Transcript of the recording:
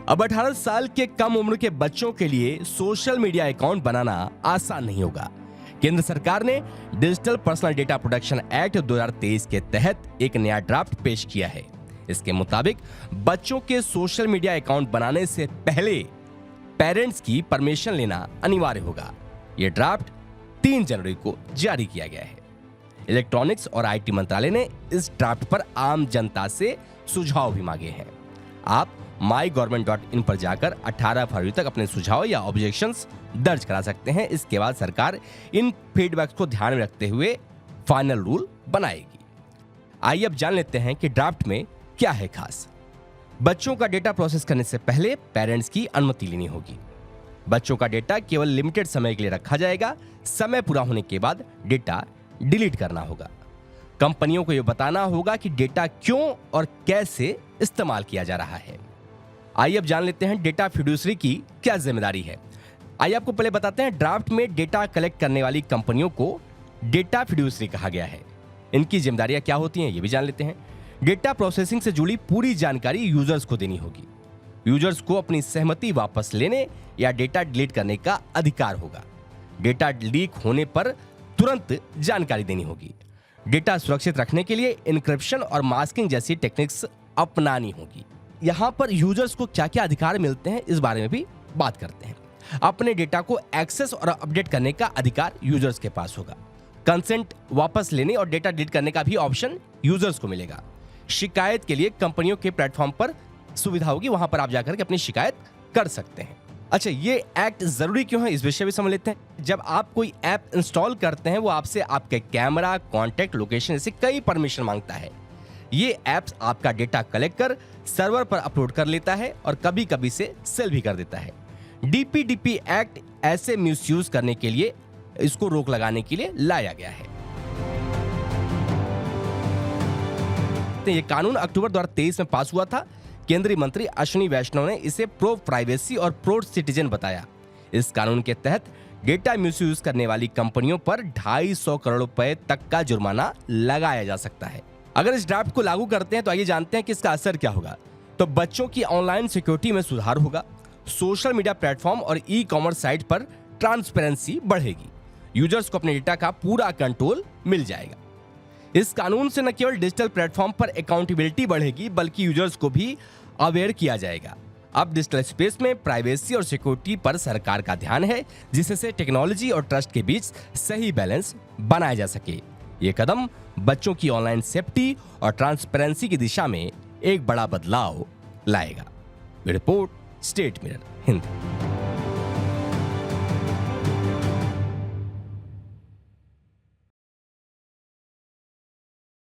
अब 18 साल के कम उम्र के बच्चों के लिए सोशल मीडिया अकाउंट बनाना आसान नहीं होगा। केंद्र सरकार ने digital personal data protection act 2023 के तहत एक नया ड्राफ्ट पेश किया है। इसके मुताबिक बच्चों के सोशल मीडिया अकाउंट बनाने से पहले पेरेंट्स की परमिशन लेना अनिवार्य होगा। यह ड्राफ्ट 3 जनवरी को जारी किया गया है। इलेक्ट्रॉनिक्स और आईटी मंत्रालय ने इस ड्राफ्ट पर आम जनता से सुझाव भी मांगे हैं। आप mygovernment.in पर जाकर 18 फरवरी तक अपने सुझाव या ऑब्जेक्शंस दर्ज करा सकते हैं। इसके बाद सरकार इन फीडबैक्स को ध्यान में रखते हुए फाइनल रूल बनाएगी। आइए अब जान लेते हैं कि ड्राफ्ट में क्या है खास। बच्चों का डेटा प्रोसेस करने से पहले पेरेंट्स की अनुमति लेनी होगी। बच्चों का डेटा केवल लिमिटेड समय के लिए रखा जाएगा। समय पूरा होने के बाद डेटा डिलीट करना होगा। कंपनियों को यह बताना होगा कि डेटा क्यों और कैसे इस्तेमाल किया जा रहा है। आइए अब जान लेते हैं डेटा फिड्यूसरी की क्या जिम्मेदारी है। आइए आपको पहले बताते हैं, ड्राफ्ट में डेटा कलेक्ट करने वाली कंपनियों को डेटा फिड्यूसरी कहा गया है। इनकी जिम्मेदारियां क्या होती हैं ये भी जान लेते हैं। डेटा प्रोसेसिंग से जुड़ी पूरी जानकारी यूजर्स को देनी होगी। यूजर्स को अपनी सहमति वापस लेने या डेटा डिलीट करने का अधिकार होगा। डेटा लीक होने पर तुरंत जानकारी देनी होगी। डेटा सुरक्षित रखने के लिए एन्क्रिप्शन और मास्किंग जैसी टेक्निक्स अपनानी होगी। यहाँ पर यूजर्स को क्या क्या अधिकार मिलते हैं इस बारे में भी बात करते हैं। अपने डेटा को एक्सेस और अपडेट करने का अधिकार यूजर्स के पास होगा। कंसेंट वापस लेने और डेटा डिलीट करने का भी ऑप्शन यूजर्स को मिलेगा। शिकायत के लिए कंपनियों के प्लेटफॉर्म पर सुविधा होगी, वहां पर आप जाकर के अपनी शिकायत कर सकते हैं। अच्छा, ये एक्ट जरूरी क्यों है इस विषय भी समझ लेते हैं। जब आप कोई ऐप इंस्टॉल करते हैं वो आपसे आपके कैमरा, कॉन्टैक्ट, लोकेशन ऐसे कई परमिशन मांगता है। ये ऐप्स आपका डेटा कलेक्ट कर सर्वर पर अपलोड कर लेता है और कभी कभी से सेल भी कर देता है। डीपीडीपी एक्ट ऐसे मिसयूज करने के लिए, इसको रोक लगाने के लिए लाया गया है। ये कानून अक्टूबर 2023 में पास हुआ था। केंद्रीय मंत्री अश्विनी वैष्णव ने इसे प्रो प्राइवेसी और प्रो सिटीजन बताया। इस कानून के तहत डेटा मिसयूज करने वाली कंपनियों पर 250 करोड़ रुपए तक का जुर्माना लगाया जा सकता है। अगर इस ड्राफ्ट को लागू करते हैं तो आइए जानते हैं कि इसका असर क्या होगा। तो बच्चों की ऑनलाइन सिक्योरिटी में सुधार होगा। सोशल मीडिया प्लेटफॉर्म और ई कॉमर्स साइट पर ट्रांसपेरेंसी बढ़ेगी। यूजर्स को अपने डेटा का पूरा कंट्रोल मिल जाएगा। इस कानून से न केवल डिजिटल प्लेटफॉर्म पर अकाउंटेबिलिटी बढ़ेगी बल्कि यूजर्स को भी अवेयर किया जाएगा। अब डिजिटल स्पेस में प्राइवेसी और सिक्योरिटी पर सरकार का ध्यान है, जिससे टेक्नोलॉजी और ट्रस्ट के बीच सही बैलेंस बनाया जा सके। ये कदम बच्चों की ऑनलाइन सेफ्टी और ट्रांसपेरेंसी की दिशा में एक बड़ा बदलाव लाएगा। Report state mirror Hind.